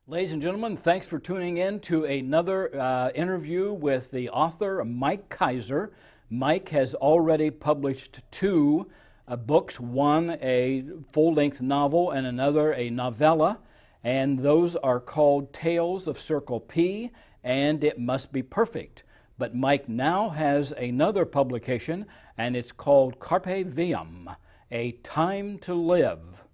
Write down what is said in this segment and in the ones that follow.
Ladies and gentlemen, thanks for tuning in to another interview with the author, Mike Kaiser. Mike has already published two books, one a full-length novel and another a novella, and those are called Tales of Circle P and It Must Be Perfect. But Mike now has another publication, and it's called Carpe Viam, A Time to Live.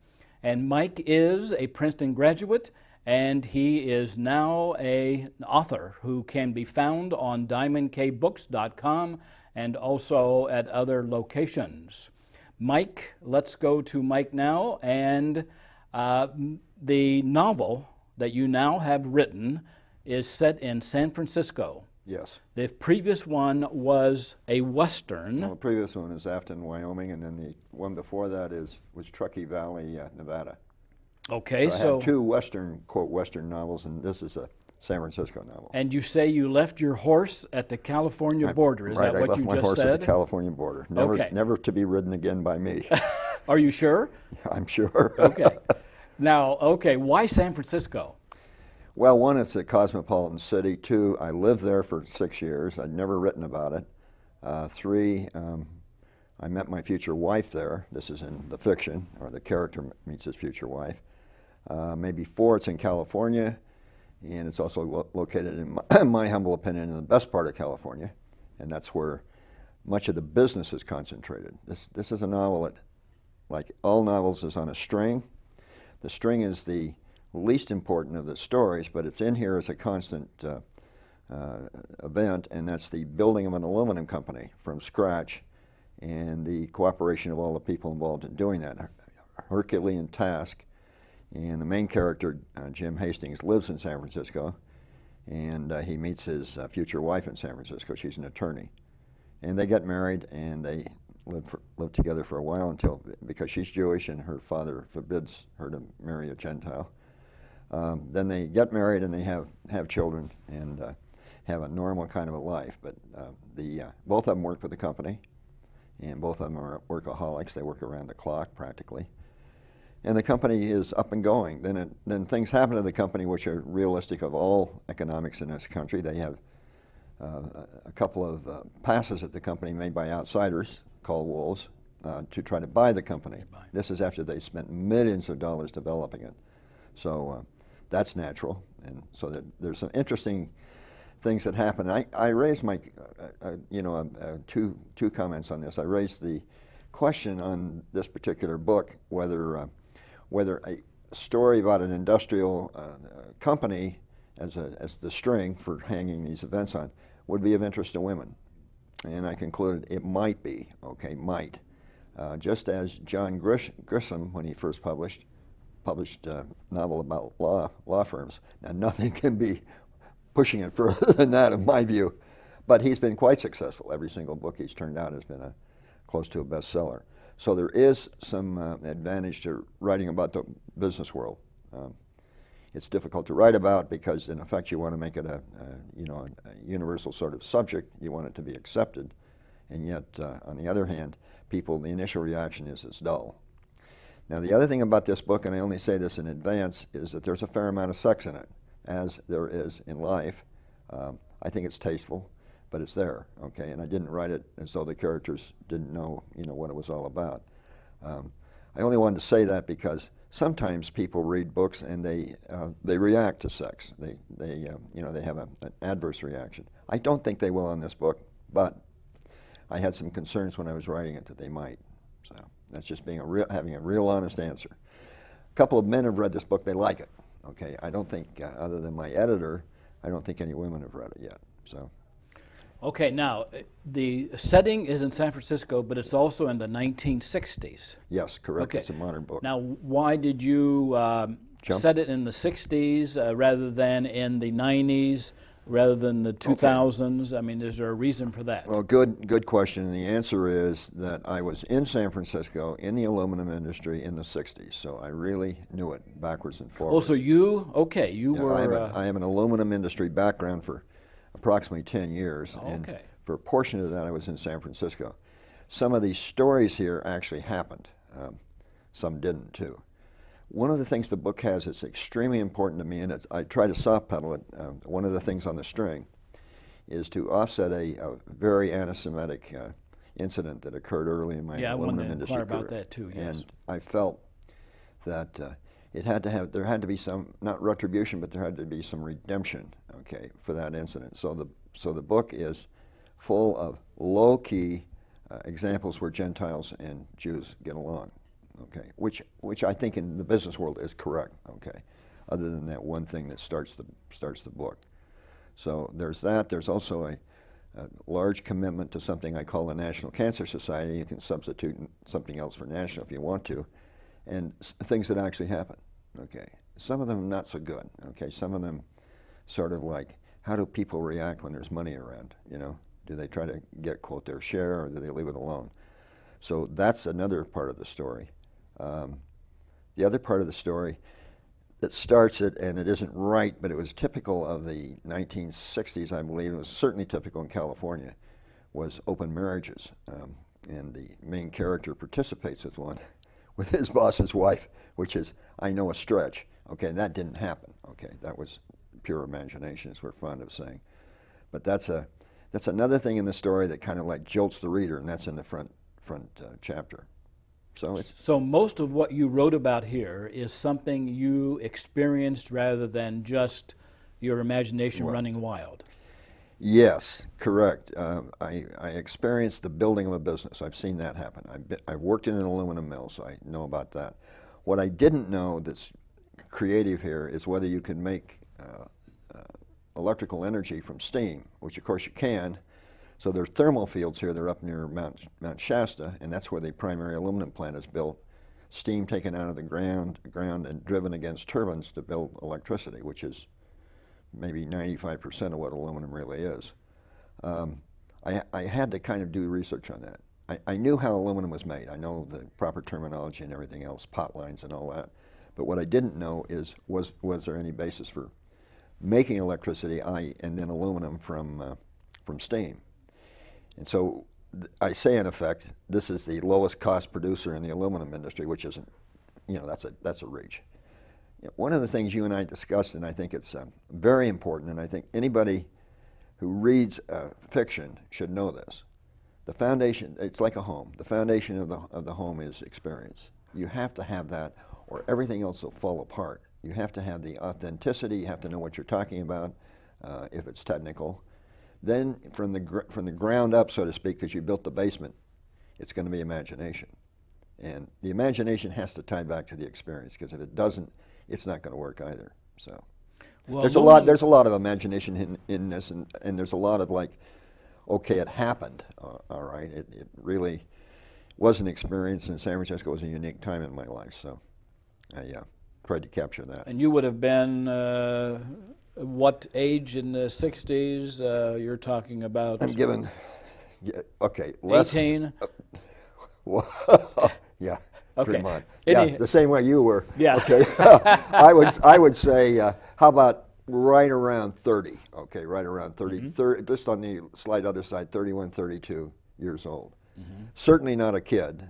And Mike is a Princeton graduate, and he is now an author who can be found on diamondkbooks.com and also at other locations. Mike, let's go to Mike now, and the novel that you now have written is set in San Francisco. Yes. The previous one was a Western. Well, the previous one is Afton, Wyoming, and then the one before that was Truckee Valley, Nevada. Okay, so I had two Western, quote, Western novels, and this is a San Francisco novel. And you say you left your horse at the California border. Is that what you just said? Right, I left my horse at the California border. Never, okay. Never to be ridden again by me. Are you sure? I'm sure. Okay. Now, okay, why San Francisco? Well, one, it's a cosmopolitan city. Two, I lived there for 6 years. I'd never written about it. Three, I met my future wife there. This is in the fiction, or the character meets his future wife. Maybe four, it's in California, and it's also located, in my humble opinion, in the best part of California, and that's where much of the business is concentrated. This is a novel that, like all novels, is on a string. The string is the least important of the stories, but it's in here as a constant event, and that's the building of an aluminum company from scratch and the cooperation of all the people involved in doing that. Herculean task. And the main character, Jim Hastings, lives in San Francisco, and he meets his future wife in San Francisco. She's an attorney. And they get married, and they live together for a while because she's Jewish and her father forbids her to marry a Gentile. Then they get married and they have children and have a normal kind of a life. But both of them work for the company, and both of them are workaholics. They work around the clock practically. And the company is up and going. Then things happen to the company which are realistic of all economics in this country. They have a couple of passes at the company made by outsiders called wolves to try to buy the company. This is after they spent millions of dollars developing it. So that's natural. And so there's some interesting things that happen. I raised my, two comments on this. I raised the question on this particular book whether a story about an industrial company as the string for hanging these events on would be of interest to women. And I concluded it might be, okay, might. Just as John Grisham, when he first published a novel about law firms. Now, nothing can be pushing it further than that, in my view. But he's been quite successful. Every single book he's turned out has been close to a bestseller. So there is some advantage to writing about the business world. It's difficult to write about because, in effect, you want to make it a universal sort of subject. You want it to be accepted, and yet, on the other hand, the initial reaction is it's dull. Now, the other thing about this book, and I only say this in advance, is that there's a fair amount of sex in it, as there is in life. I think it's tasteful, but it's there, okay? And I didn't write it as though the characters didn't know, what it was all about. I only wanted to say that because sometimes people read books and they react to sex. They have an adverse reaction. I don't think they will on this book, but I had some concerns when I was writing it that they might. So that's just having a real honest answer. A couple of men have read this book. They like it. Okay, I don't think, other than my editor, I don't think any women have read it yet. So. Okay, now, the setting is in San Francisco, but it's also in the 1960s. Yes, correct. Okay. It's a modern book. Now, why did you set it in the 60s rather than in the 90s, rather than the 2000s? Okay. I mean, is there a reason for that? Well, good question. And the answer is that I was in San Francisco in the aluminum industry in the 60s, so I really knew it backwards and forwards. Oh, so you were... I have an aluminum industry background for approximately 10 years, and for a portion of that I was in San Francisco. Some of these stories here actually happened. Some didn't, too. One of the things the book has that's extremely important to me, and I try to soft pedal it, one of the things on the string is to offset a very anti-Semitic incident that occurred early in my aluminum industry career. About that too, yes. And I felt that there had to be some, not retribution, but there had to be some redemption, okay, for that incident. So the book is full of low-key examples where Gentiles and Jews get along, okay, which I think in the business world is correct, okay, other than that one thing that starts the book. So there's that. There's also a large commitment to something I call the National Cancer Society. You can substitute something else for national if you want to, and things that actually happen, okay. Some of them not so good, okay. Some of them sort of like, how do people react when there's money around, you know? Do they try to get, quote, their share, or do they leave it alone? So that's another part of the story. The other part of the story that starts it, and it isn't right, but it was typical of the 1960s, I believe, it was certainly typical in California, was open marriages. And the main character participates with his boss's wife, which is, I know, a stretch. Okay, and that didn't happen. Okay, that was pure imagination, as we're fond of saying. But that's another thing in the story that kind of like jolts the reader, and that's in the front chapter. So most of what you wrote about here is something you experienced rather than just your imagination running wild. Yes, correct. I experienced the building of a business. I've seen that happen. I've worked in an aluminum mill, so I know about that. What I didn't know that's creative here is whether you can make electrical energy from steam, which of course you can. So there's thermal fields here. They're up near Mount Shasta, and that's where the primary aluminum plant is built. Steam taken out of the ground and driven against turbines to build electricity, which is maybe 95% of what aluminum really is. I had to kind of do research on that. I knew how aluminum was made. I know the proper terminology and everything else, pot lines and all that. But what I didn't know is, was there any basis for making electricity, and then aluminum from steam? And so I say, in effect, this is the lowest cost producer in the aluminum industry, which isn't, you know, that's a reach. You know, one of the things you and I discussed, and I think it's very important, and I think anybody who reads fiction should know this. The foundation, it's like a home. The foundation of the home is experience. You have to have that, or everything else will fall apart. You have to have the authenticity. You have to know what you're talking about, if it's technical. Then from the ground up, so to speak, because you built the basement, it's going to be imagination. And the imagination has to tie back to the experience, because if it doesn't, it's not going to work either. So well, there's a lot of imagination in this, and there's a lot of like, okay, it happened, all right. It really was an experience, and San Francisco was a unique time in my life. So I tried to capture that. And you would have been what age in the 60s? You're talking about? I'm given, okay, less. 18? Yeah, okay. pretty much. Yeah, the same way you were. Yeah. Okay. I would say, how about right around 30? Okay, right around 30, 30, just on the slight other side, 31, 32 years old. Certainly not a kid,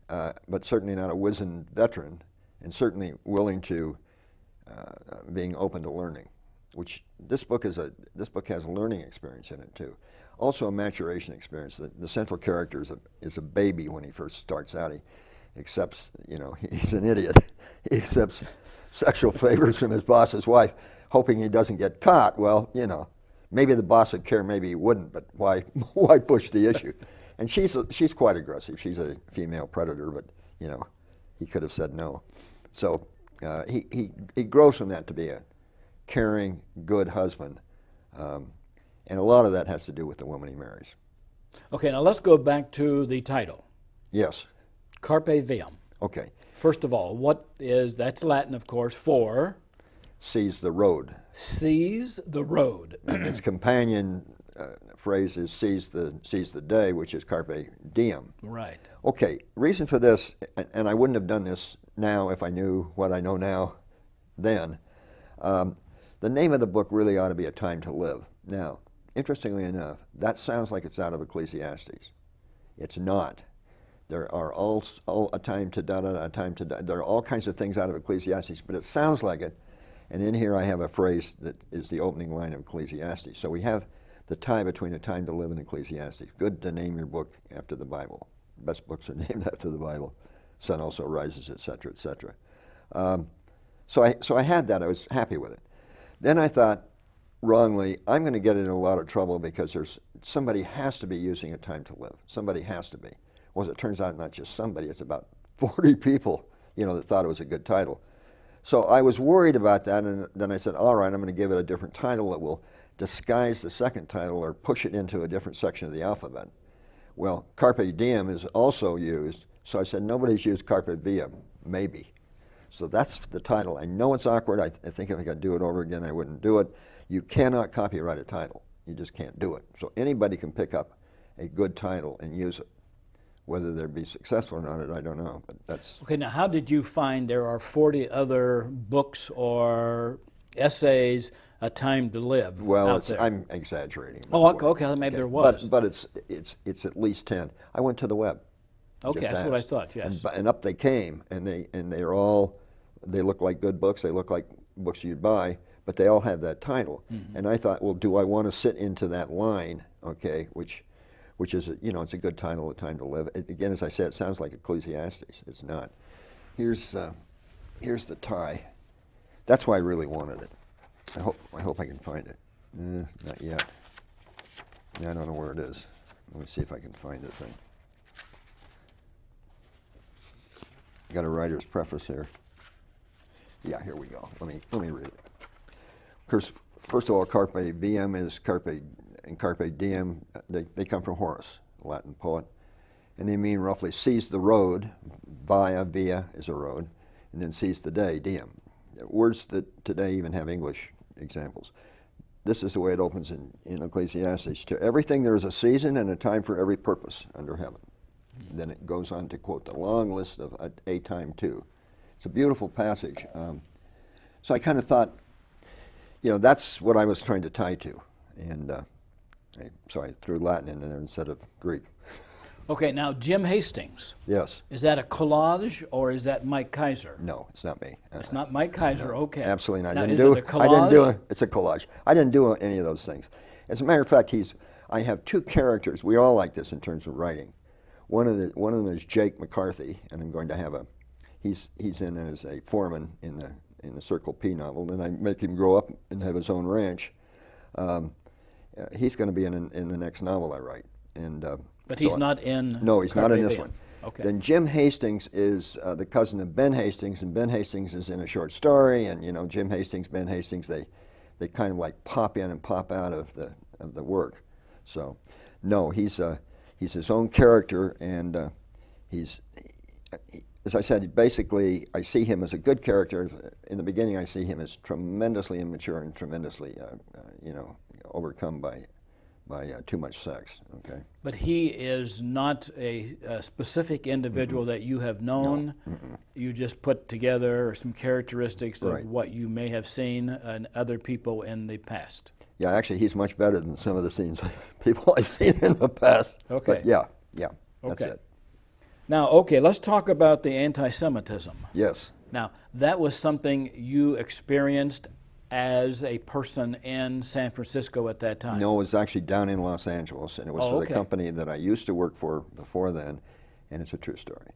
but certainly not a wizened veteran, and certainly willing to being open to learning. Which this book has a learning experience in it too. Also a maturation experience. The central character is a baby when he first starts out. He accepts, you know, he's an idiot. He accepts sexual favors from his boss's wife, hoping he doesn't get caught. Well, you know, maybe the boss would care, maybe he wouldn't, but why push the issue? And she's quite aggressive. She's a female predator, but you know, he could have said no. So he grows from that to be a caring, good husband, and a lot of that has to do with the woman he marries. Okay, now let's go back to the title. Yes. Carpe Viam. Okay. First of all, that's Latin, of course, for? Seize the road. Seize the road. And its companion phrase is seize the day, which is carpe diem. Right. Okay, reason for this, and I wouldn't have done this now if I knew what I know now then. The name of the book really ought to be A Time to Live. Now, interestingly enough, that sounds like it's out of Ecclesiastes. It's not. There are all a time to da-da, a time to da. There are all kinds of things out of Ecclesiastes, but it sounds like it. And in here I have a phrase that is the opening line of Ecclesiastes. So we have the tie between A Time to Live and Ecclesiastes. Good to name your book after the Bible. Best books are named after the Bible. Sun also rises, etc., etc. So I had that. I was happy with it. Then I thought, wrongly, I'm going to get in a lot of trouble because somebody has to be using A Time to Live. Somebody has to be. Well, as it turns out, not just somebody. It's about 40 people, that thought it was a good title. So I was worried about that, and then I said, all right, I'm going to give it a different title that will disguise the second title or push it into a different section of the alphabet. Well, Carpe Diem is also used, so I said, nobody's used Carpe Viam, maybe. So that's the title. I know it's awkward. I think if I could do it over again, I wouldn't do it. You cannot copyright a title. You just can't do it. So anybody can pick up a good title and use it. Whether they'd be successful or not, I don't know. But that's okay. Now, how did you find there are 40 other books or essays, A Time to Live? Well, out there? I'm exaggerating. Oh, okay. Maybe there was. But it's at least 10. I went to the web. Okay, that's what I thought. Yes. And up they came, and they look like good books. They look like books you'd buy, but they all have that title. Mm-hmm. And I thought, well, do I want to sit into that line? Okay, which is, it's a good title, A Time to Live. Again, as I said, it sounds like Ecclesiastes. It's not. Here's the tie. That's why I really wanted it. I hope I can find it. Not yet. I don't know where it is. Let me see if I can find the thing. Got a writer's preface here. Yeah, here we go. Let me read it. First of all, Carpe Viam is Carpe, and Carpe Diem, they come from Horace, a Latin poet, and they mean roughly seize the road. Via is a road, and then seize the day, diem. Words that today even have English examples. This is the way it opens in Ecclesiastes. To everything there is a season and a time for every purpose under heaven. Then it goes on to quote the long list of a time too. It's a beautiful passage. So I kind of thought, that's what I was trying to tie to. And so I threw Latin in there instead of Greek. Okay, now Jim Hastings. Yes. Is that a collage or is that Mike Kaiser? No, it's not me. It's not Mike Kaiser, no, okay. Absolutely not. Now, I didn't do it. It's a collage. I didn't do any of those things. As a matter of fact, I have two characters. We all like this in terms of writing. One of them is Jake McCarthy, and I'm going to have he's in as a foreman in the Circle P novel, and I make him grow up and have his own ranch. He's going to be in the next novel I write, and but he's not in. No, he's not in this one. Okay. Then Jim Hastings is the cousin of Ben Hastings, and Ben Hastings is in a short story, and Jim Hastings, Ben Hastings, they kind of like pop in and pop out of the work. So, no, he's his own character, and as I said, basically, I see him as a good character. In the beginning, I see him as tremendously immature and tremendously, overcome by too much sex. Okay. But he is not a specific individual that you have known. No. You just put together some characteristics Right. of what you may have seen in other people in the past. Yeah, actually, he's much better than some of the people I've seen in the past. Okay. But yeah, that's Okay. it. Now, okay, let's talk about the anti-Semitism. Yes. Now, that was something you experienced as a person in San Francisco at that time. No, it was actually down in Los Angeles, and it was for okay. the company that I used to work for before then, and it's a true story.